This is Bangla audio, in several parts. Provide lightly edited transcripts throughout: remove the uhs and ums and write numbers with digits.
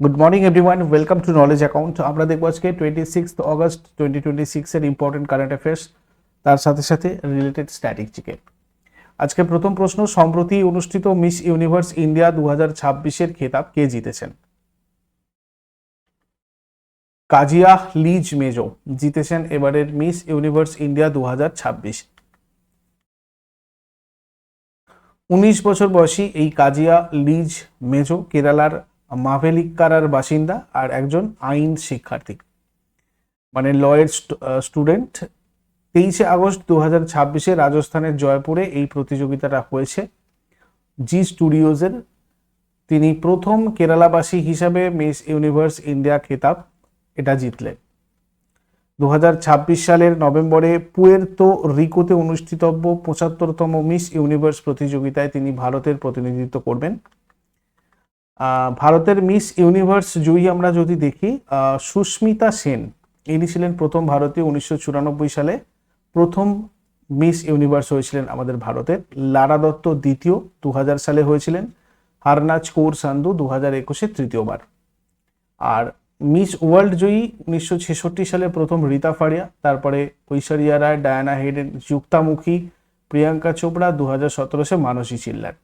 Good morning everyone, welcome to knowledge account. আমরা দেখবো আজকে 26 অগস্ট 2026 এর ইম্পর্টেন্ট কারেন্ট অ্যাফেয়ার্স, তার সাথে সাথে রিলেটেড স্ট্যাটিস্টিকে। আজকে প্রথম প্রশ্ন, সম্প্রতি অনুষ্ঠিত মিস ইউনিভার্স ইন্ডিয়া 2026-এর খেতাব কে জিতেছেন? কাজিয়া লিজ মেজো জিতেছেন এবারের মিস ইউনিভার্স ইন্ডিয়া 2026। 19 বছর বয়সী এই কাজিয়া লিজ মেজো কেরালার মাভেলিক্কারার বাসিন্দা আর একজন আইন শিক্ষার্থী, মানে লয়ের স্টুডেন্ট। 23 আগস্ট 2026-এ রাজস্থানের জয়পুরে এই প্রতিযোগিতাটা হয়েছে জি স্টুডিওজের। তিনি প্রথম কেরালাবাসী হিসাবে মিস ইউনিভার্স ইন্ডিয়া খেতাব এটা জিতলেন। 2026 সালের নভেম্বরে পুয়ের্তো রিকোতে অনুষ্ঠিতব্য 75তম মিস ইউনিভার্স প্রতিযোগিতায় তিনি ভারতের প্রতিনিধিত্ব করবেন। ভারতের মিস ইউনিভার্স জয়ী আমরা যদি দেখি, সুস্মিতা সেন, ইনি ছিলেন প্রথম ভারতীয়। 1994 সালে প্রথম মিস ইউনিভার্স হয়েছিলেন আমাদের ভারতের। লারা দত্ত দ্বিতীয় 2000 সালে হয়েছিলেন। হারনাজ কৌর সান্ধু 2021-এ তৃতীয়বার। আর মিস ওয়ার্ল্ড জয়ী 1966 সালে প্রথম রীতা ফারিয়া, তারপরে ঐশ্বরিয়া রায়, ডায়ানা হেডেন, যুক্তামুখী, প্রিয়াঙ্কা চোপড়া, 2017 মানসী চিল্লার।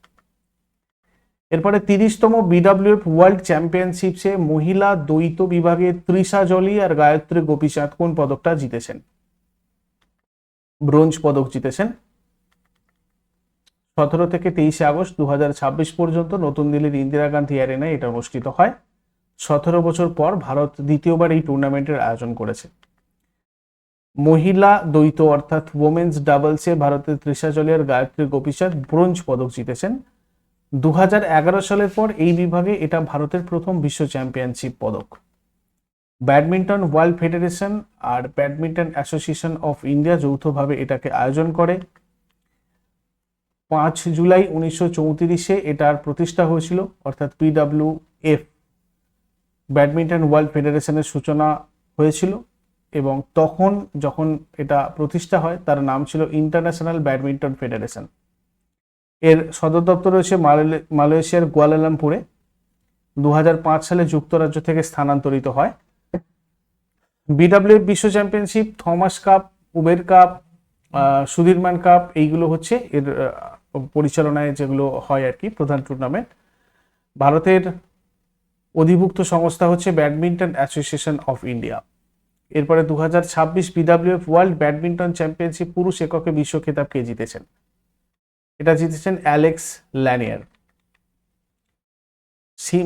এরপরে 30তম বিডব্লিউএফ ওয়ার্ল্ড চ্যাম্পিয়নশিপসে মহিলা দ্বৈত বিভাগে তৃষা জলি আর গায়ত্রী গোপীচাঁদ কোন পদকটা জিতেছেন? ব্রোঞ্জ পদক জিতেছেন। 17 থেকে 23 আগস্ট 2026 পর্যন্ত নতুন দিল্লির ইন্দিরা গান্ধী অ্যারেনায় এটা অনুষ্ঠিত হয়। 17 বছর পর ভারত দ্বিতীয়বার এই টুর্নামেন্টের আয়োজন করেছে। মহিলা দ্বৈত অর্থাৎ ওমেন্স ডাবলসে ভারতের তৃষা জলি আর গায়ত্রী গোপীচাঁদ ব্রোঞ্জ পদক জিতেছেন। 2011 সালের পর এই বিভাগে এটা ভারতের প্রথম বিশ্ব চ্যাম্পিয়নশিপ পদক। ব্যাডমিন্টন ওয়ার্ল্ড ফেডারেশন আর ব্যাডমিন্টন অ্যাসোসিয়েশন অফ ইন্ডিয়া যৌথভাবে এটাকে আয়োজন করে। 5 জুলাই 1934-এ এটার প্রতিষ্ঠা হয়েছিল, অর্থাৎ পিডব্লিউএফ ব্যাডমিন্টন ওয়ার্ল্ড ফেডারেশনের সূচনা হয়েছিল। এবং তখন যখন এটা প্রতিষ্ঠা হয় তার নাম ছিল ইন্টারন্যাশনাল ব্যাডমিন্টন ফেডারেশন। এর সদর দপ্তর রয়েছে মালয়েশিয়ার কুয়ালালামপুরে। 2005 সালে যুক্তরাজ্য থেকে স্থানান্তরিত হয়। বিডব্লিউএফ বিশ্ব championship, Thomas cup, Uber cup, Sudirman cup, এইগুলো হচ্ছে এর পরিচালনায় যেগুলো হয় আর কি প্রধান টুর্নামেন্ট। ভারতের অধিভুক্ত সংস্থা হচ্ছে ব্যাডমিন্টন অ্যাসোসিয়েশন অফ ইন্ডিয়া। এরপরে 2026 বিডব্লিউএফ ওয়ার্ল্ড ব্যাডমিন্টন চ্যাম্পিয়নশিপ পুরুষ এককে বিশ্ব খেতাব কে জিতেছেন? এটা জিতেছেন অ্যালেক্স ল্যানিয়ার।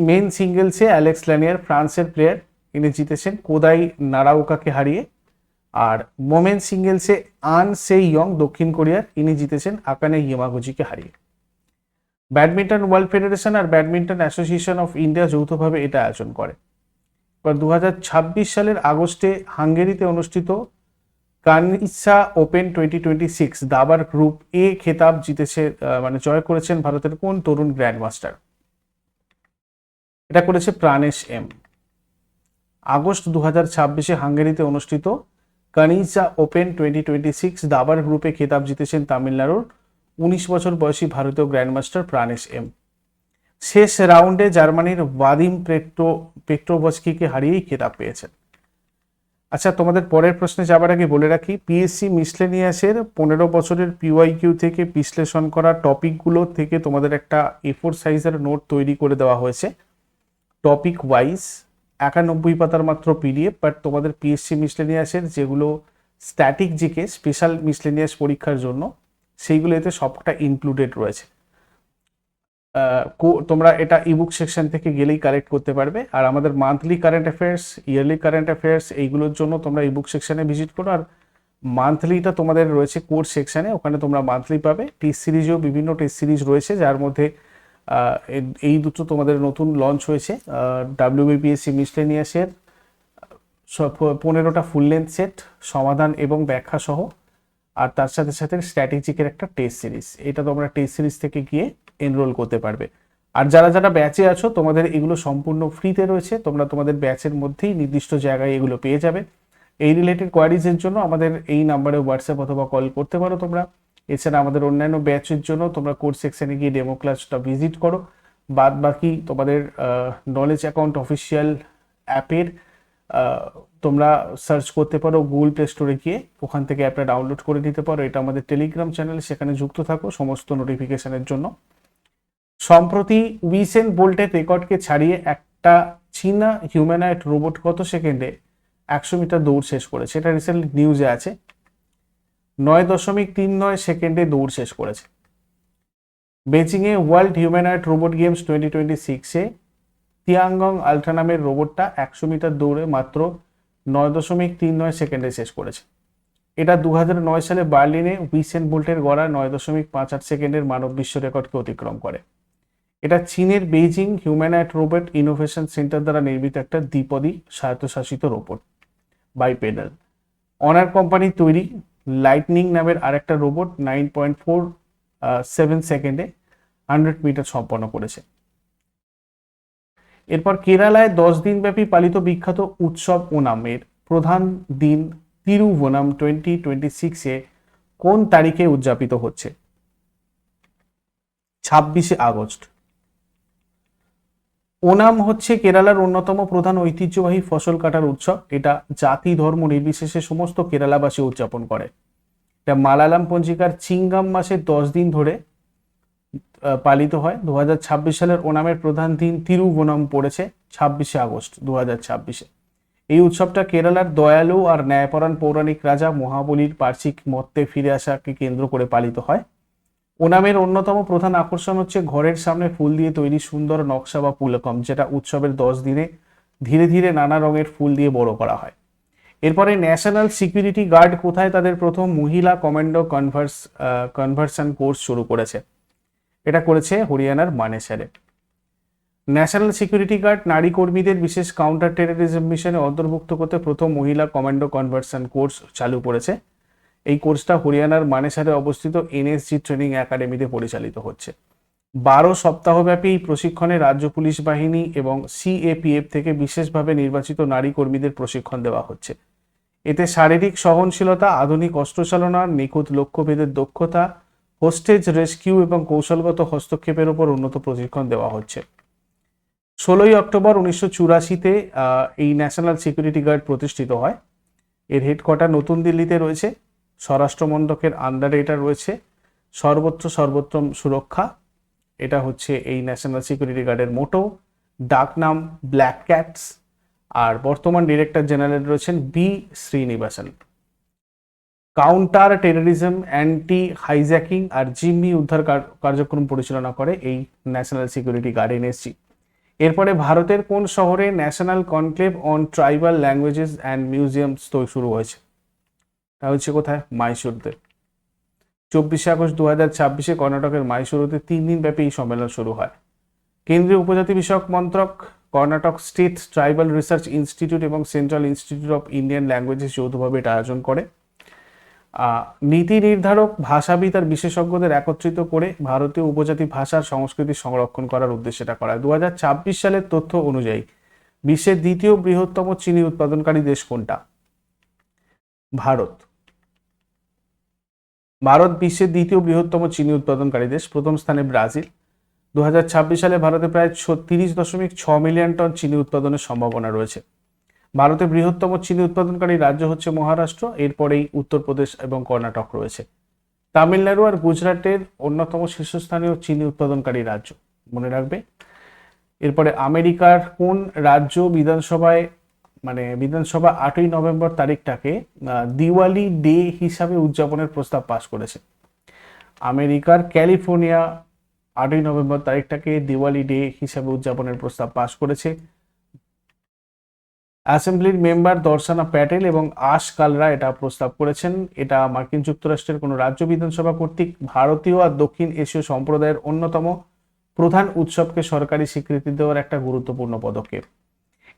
মেন সিঙ্গেলসে অ্যালেক্স ল্যানিয়ার ফ্রান্সের প্লেয়ার, ইনি জিতেছেন কোদাই নারাওকাকে হারিয়ে। আর মোমেন সিঙ্গেলসে আন সে ইয়ং দক্ষিণ কোরিয়ার, ইনি জিতেছেন আকানে ইয়ামাগুচিকে হারিয়ে। ব্যাডমিন্টন ওয়ার্ল্ড ফেডারেশন আর ব্যাডমিন্টন অ্যাসোসিয়েশন অফ ইন্ডিয়া যৌথভাবে এটা আয়োজন করে। এবার 2026 সালের আগস্টে হাঙ্গেরিতে অনুষ্ঠিত কানিসা ওপেন 2026 দাবার গ্রুপ এ খেতাব জিতেছে, মানে জয় করেছেন ভারতের কোন তরুণ গ্র্যান্ডমাস্টার? এটা করেছে প্রাণেশ এম। আগস্ট 2026-এ হাঙ্গেরিতে অনুষ্ঠিত কানিসা ওপেন 2026 দাবার গ্রুপে খেতাব জিতেছেন তামিলনাড়ুর 19 বছর বয়সী ভারতীয় গ্র্যান্ডমাস্টার প্রাণেশ এম। শেষ রাউন্ডে জার্মানির ভাদিম পেট্রোভস্কিকে হারিয়েই খেতাব পেয়েছেন। আচ্ছা, তোমাদের পরের প্রশ্নে যাবার আগে বলে রাখি, পিএসসি মিসলেনিয়াসের 15 বছরের পিওয়াইকিউ থেকে বিশ্লেষণ করা টপিকগুলো থেকে তোমাদের একটা A4 সাইজের নোট তৈরি করে দেওয়া হয়েছে টপিক ওয়াইজ। 91 পাতার মাত্র পিডিএফ, বাট তোমাদের পিএসসি মিসলেনিয়াসের যেগুলো স্ট্যাটিক জিকে স্পেশাল মিসলেনিয়াস পরীক্ষার জন্য সেইগুলো এতে সবটা ইনক্লুডেড রয়েছে। তোমরা এটা ইবুক সেকশন থেকে গেলেই কালেক্ট করতে পারবে। আর আমাদের monthly current affairs, yearly current affairs, এইগুলোর জন্য তোমরা ইবুক সেকশনে ভিজিট করো। আর মান্থলিটা তোমাদের রয়েছে কোর্স সেকশনে, ওখানে তোমরা মান্থলি পাবে। টেস্ট সিরিজেও বিভিন্ন টেস্ট সিরিজ রয়েছে, যার মধ্যে এই দুটো তোমাদের নতুন লঞ্চ হয়েছে। ডাব্লিউবিপিএসসি মিসলেনিয়াসের 15টা ফুল লেন্থ সেট, সমাধান এবং ব্যাখ্যা সহ, আর তার সাথে সাথে স্ট্র্যাটেজিকের একটা টেস্ট সিরিজ। এটা তোমরা টেস্ট সিরিজ থেকে গিয়ে এনরোল করতে পারবে। আর যারা যারা ব্যাচে আছো তোমাদের এগুলো সম্পূর্ণ ফ্রিতে রয়েছে, তোমরা তোমাদের ব্যাচের মধ্যেই নির্দিষ্ট জায়গায় এগুলো পেয়ে যাবে। এই রিলেটেড কোয়ারিজের জন্য আমাদের এই নাম্বারে হোয়াটসঅ্যাপ অথবা কল করতে পারো তোমরা। এছাড়া আমাদের অন্যান্য ব্যাচের জন্য তোমরা কোর্স সেকশনে গিয়ে ডেমো ক্লাসটা ভিজিট করো, বাদ বাকি তোমাদের নলেজ অ্যাকাউন্ট অফিসিয়াল অ্যাপের তোমরা সার্চ করতে পারো গুগল প্লে স্টোরে গিয়ে, ওখান থেকে অ্যাপটা ডাউনলোড করে নিতে পারো। এটা আমাদের টেলিগ্রাম চ্যানেল, সেখানে যুক্ত থাকো সমস্ত নোটিফিকেশনের জন্য। সম্প্রতি উইসেন বোল্টের রেকর্ডকে ছাড়িয়ে একটা চীনা হিউম্যানয়েড রোবট কত সেকেন্ডে 100 মিটার দৌড় শেষ করেছে? এটা রিসেন্টলি নিউজে আছে। 9.39 সেকেন্ডে দৌড় শেষ করেছে। বেজিংয়ে ওয়ার্ল্ড হিউম্যানয়েড রোবট গেমস 2026-এ তিয়াঙ্গং আলট্রা নামের রোবটটা 100 মিটার দৌড়ে মাত্র 9.39 সেকেন্ডে শেষ করেছে। এটা 2009 সালে বার্লিনে উইসেন বোল্টের গড়া 9.58 সেকেন্ডের মানব বিশ্ব রেকর্ডকে অতিক্রম করে। এটা চীনের Beijing humanoid robot innovation centre দ্বারা নির্মিত একটা দ্বিপদী স্বায়ত্তশাসিত রোবট, বাইপেডাল। অনার কোম্পানির তৈরি লাইটনিং নামের আরেকটা রোবট 9.47 সেকেন্ডে 100 মিটার সম্পন্ন করেছে। এরপর কেরালায় 10 দিন ব্যাপী পালিত বিখ্যাত উৎসব ওনামের প্রধান দিন তিরুভোনাম 2026-এ কোন তারিখে উদযাপিত হচ্ছে? 26শে আগস্ট। ওনাম হচ্ছে কেরালার অন্যতম প্রধান ঐতিহ্যবাহী ফসল কাটার উৎসব। এটা জাতি ধর্ম নির্বিশেষে সমস্ত কেরালাবাসী উদযাপন করে। এটা মালায়ালাম পঞ্জিকার চিঙ্গাম মাসে 10 দিন ধরে পালিত হয়। 2026 সালের ওনামের প্রধান দিন তিরুভোনাম পড়েছে 26শে আগস্ট 2026-এ। এই উৎসবটা কেরালার দয়ালু আর ন্যায়পরায়ণ পৌরাণিক রাজা মহাবলীর বার্ষিক মর্তে ফিরে আসাকে কেন্দ্র করে পালিত হয়। ওনামের অন্যতম প্রধান আকর্ষণ হচ্ছে ঘরের সামনে ফুল দিয়ে তৈরি সুন্দর নকশা বা পুলকম, যেটা উৎসবের 10 দিনে ধীরে ধীরে নানা রঙের ফুল দিয়ে বড় করা হয়। এরপরে ন্যাশনাল সিকিউরিটি গার্ড কোথায় তাদের প্রথম মহিলা কমান্ডো কনভার্সন কোর্স শুরু করেছে? এটা করেছে হরিয়ানার মানেসারে। ন্যাশনাল সিকিউরিটি গার্ড নারী কর্মীদের বিশেষ কাউন্টার টেররিজম মিশনে অন্তর্ভুক্ত করতে প্রথম মহিলা কমান্ডো কনভার্সন কোর্স চালু করেছে। এই কোর্সটা হরিয়ানার মানেসারে অবস্থিত এনএসজি ট্রেনিং একাডেমিতে পরিচালিত হচ্ছে। 12 সপ্তাহব্যাপী এই প্রশিক্ষণে রাজ্য পুলিশ বাহিনী এবং সিএপিএফ থেকে বিশেষভাবে নির্বাচিত নারী কর্মীদের প্রশিক্ষণ দেওয়া হচ্ছে। এতে শারীরিক সহনশীলতা, আধুনিক অস্ত্রচালনা, নিখুঁত লক্ষ্যভেদের দক্ষতা, হোস্টেজ রেস্কিউ এবং কৌশলগত হস্তক্ষেপের উপর উন্নত প্রশিক্ষণ দেওয়া হচ্ছে। 16ই অক্টোবর 1984-তে এই ন্যাশনাল সিকিউরিটি গার্ড প্রতিষ্ঠিত হয়। এর হেডকোয়ার্টার নতুন দিল্লিতে রয়েছে। স্বরাষ্ট্র মন্ত্রকের আন্ডারে এটা রয়েছে। সর্বত্র সর্বোত্তম সুরক্ষা, এটা হচ্ছে এই ন্যাশনাল সিকিউরিটি গার্ডের মোটো। ডাক নাম ব্ল্যাক ক্যাটস। আর বর্তমান ডিরেক্টর জেনারেল রয়েছেন B Srinivasan. Counter terrorism, anti hijacking আর জিম্মি উদ্ধার কার্যক্রম পরিচালনা করে এই ন্যাশনাল সিকিউরিটি গার্ড এনএসজি। এরপরে ভারতের কোন শহরে national conclave on tribal languages and museums শুরু হয়েছে? তা হচ্ছে কোথায়? মাইসুরতে। 24শে আগস্ট 2026-এ কর্ণাটকের মাইসুরুতে 3 দিন ব্যাপী এই সম্মেলন শুরু হয়। কেন্দ্রীয় উপজাতি বিষয়ক মন্ত্রক, Karnataka state tribal research institute এবং central institute of Indian languages যৌথভাবে এটা আয়োজন করে। নীতি নির্ধারক, ভাষাবিদ আর বিশেষজ্ঞদের একত্রিত করে ভারতীয় উপজাতি ভাষার সংস্কৃতি সংরক্ষণ করার উদ্দেশ্যে এটা করা হয়। 2026 সালের তথ্য অনুযায়ী বিশ্বের দ্বিতীয় বৃহত্তম চিনি উৎপাদনকারী দেশ কোনটা? ভারত। ভারত বিশ্বের দ্বিতীয় বৃহত্তম চিনি উৎপাদনকারী দেশ। প্রথম স্থানে ব্রাজিল। 2026 সালে ভারতে প্রায় 30.6 মিলিয়ন টন চিনি উৎপাদনের সম্ভাবনা রয়েছে। ভারতের বৃহত্তম চিনি উৎপাদনকারী রাজ্য হচ্ছে মহারাষ্ট্র, এরপরেই উত্তরপ্রদেশ এবং কর্ণাটক রয়েছে। তামিলনাড়ু আর গুজরাটের অন্যতম শীর্ষস্থানীয় চিনি উৎপাদনকারী রাজ্য, মনে রাখবে। এরপরে আমেরিকার কোন রাজ্য বিধানসভা 8ই নভেম্বর তারিখটাকে দিওয়ালি ডে হিসাবে উদযাপনের প্রস্তাব পাশ করেছে? আমেরিকার ক্যালিফোর্নিয়া 8ই নভেম্বর তারিখটাকে দিওয়ালি ডে হিসাবে উদযাপনের প্রস্তাব পাশ করেছে। অ্যাসেম্বলির মেম্বার দর্শনা প্যাটেল এবং আশ কালরা এটা প্রস্তাব করেছেন। এটা মার্কিন যুক্তরাষ্ট্রের কোনো রাজ্য বিধানসভা কর্তৃক ভারতীয় আর দক্ষিণ এশীয় সম্প্রদায়ের অন্যতম প্রধান উৎসবকে সরকারি স্বীকৃতি দেওয়ার একটা গুরুত্বপূর্ণ পদক্ষেপ।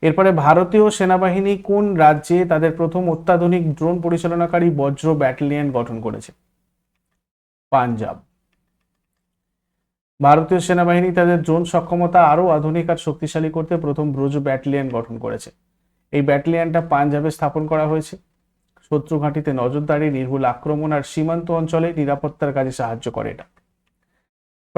এরপরে ভারতীয় সেনাবাহিনী কোন রাজ্যে তাদের প্রথম অত্যাধুনিক ড্রোন পরিচালনাকারী বজ্র ব্যাটালিয়ন গঠন করেছে? পাঞ্জাব। ভারতীয় সেনাবাহিনী তাদের ড্রোন সক্ষমতা আরও আধুনিক আর শক্তিশালী করতে প্রথম ব্রজ ব্যাটালিয়ন গঠন করেছে। এই ব্যাটালিয়নটা পাঞ্জাবে স্থাপন করা হয়েছে। শত্রু ঘাঁটিতে নজরদারি, নির্ভুল আক্রমণ আর সীমান্ত অঞ্চলে নিরাপত্তার কাজে সাহায্য করে এটা।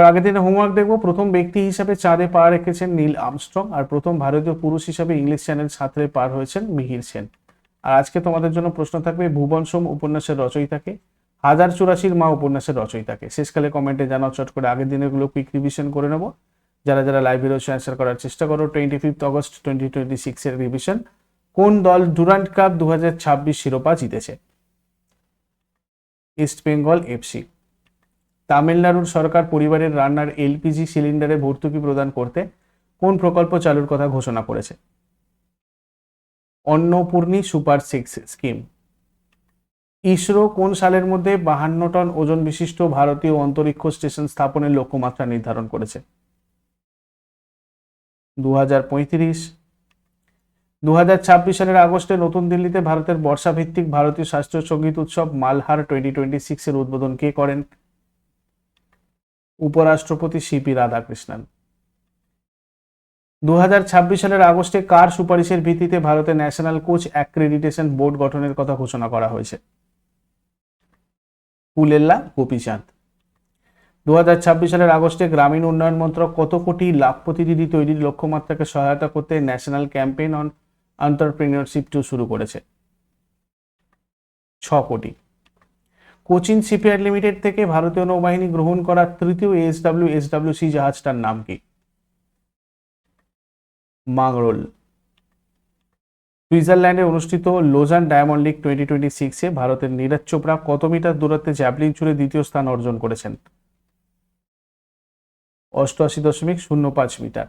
আগের দিনে হোমওয়ার্ক দেখবো। প্রথম ব্যক্তি হিসাবে চাঁদে পা রেখেছেন নীল আর্মস্ট্রং, আর প্রথম ভারতীয় পুরুষ হিসাবে ইংলিশ চ্যানেল সাঁতরে পার হয়েছেন মিহির সেন। আর আজকে তোমাদের জন্য প্রশ্ন থাকবে ভুবন সোম উপন্যাসের রচয়িতাকে, 1084 মা উপন্যাসের রচয়িতাকে। শেষকালে কমেন্টে জানাও চট করে। আগের দিনের গুলো কুইক রিভিশন করে নেবো। যারা যারা লাইভে রয়েছে অ্যান্সার করার চেষ্টা করো। 25 অগস্ট 2026 এর রিভিশন। কোন দল ডুরান্ড কাপ 2026 শিরোপা জিতেছে? East Bengal FC. তামিলনাড়ুর সরকার পরিবারের রান্নার এলপিজি সিলিন্ডারে ভর্তুকি প্রদান করতে কোন প্রকল্প চালুর কথা ঘোষণা করেছে? অন্নপূর্ণী সুপার 6 স্কিম। ইসরো কোন সালের মধ্যে 52 টন ওজন বিশিষ্ট ভারতীয় অন্তরিক্ষ স্টেশন স্থাপনের লক্ষ্যমাত্রা নির্ধারণ করেছে? 2035। 2026 সালের আগস্টে নতুন দিল্লিতে ভারতের বর্ষাভিত্তিক ভারতীয় শাস্ত্রীয় সঙ্গীত উৎসব মালহার 2026 এর উদ্বোধন কে করেন? উপরাষ্ট্রপতি সিপি রাধাকৃষ্ণন। 2026 সালের আগস্টে কার সুপারিশের ভিত্তিতে ভারতের ন্যাশনাল কোচ অ্যাক্রেডিটেশন বোর্ড গঠনের কথা ঘোষণা করা হয়েছে? পুলেল্লা গোপীচাঁদ। 2026 সালের আগস্টে গ্রামীণ উন্নয়ন মন্ত্রক কত কোটি লাখপতি দিদি তৈরির লক্ষ্যমাত্রাকে সহায়তা করতে ন্যাশনাল ক্যাম্পেইন অন এন্টারপ্রেনিউরশিপ 2 শুরু করেছে? 6 কোটি। কোচিন শিপইয়ার্ড লিমিটেড থেকে ভারতীয় নৌবাহিনী গ্রহণ করা তৃতীয় এসডব্লিউসি জাহাজটার নাম কি? মাংরোল। সুইজারল্যান্ডে অনুষ্ঠিত লোজান ডায়মন্ড লিগ 2026-এ ভারতের নীরজ চোপড়া কত মিটার দূরত্বে জ্যাভলিন ছুড়ে দ্বিতীয় স্থান অর্জন করেছেন? 88.05 মিটার।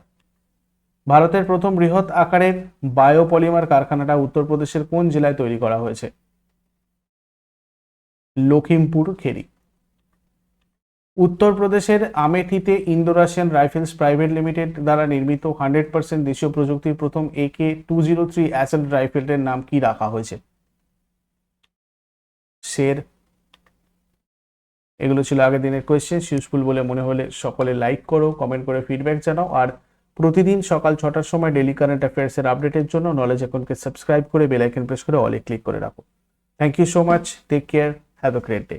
ভারতের প্রথম বৃহৎ আকারের বায়োপলিমার কারখানাটা উত্তরপ্রদেশের কোন জেলায় তৈরি করা হয়েছে? লখিমপুর খেরি। উত্তরপ্রদেশের আমেঠিতে Indo Russian rifles private limited দ্বারা নির্মিত 100% দেশীয় প্রযুক্তির প্রথম AK-203 অ্যাসল্ট রাইফেলের নাম কি রাখা হয়েছে? শের। এগুলো ছিল আগের দিনের কোয়েশ্চেন। ইউজফুল বলে মনে হলে সকলে লাইক করো, কমেন্ট করে ফিডব্যাক জানাও। আর প্রতিদিন সকাল 6টার সময় ডেইলি কারেন্ট অ্যাফেয়ার্সের আপডেটের জন্য নলেজ এখনকে সাবস্ক্রাইব করে বেল আইকন প্রেস করে অলে ক্লিক করে রাখো। Thank you so much. Take care. Have a great day.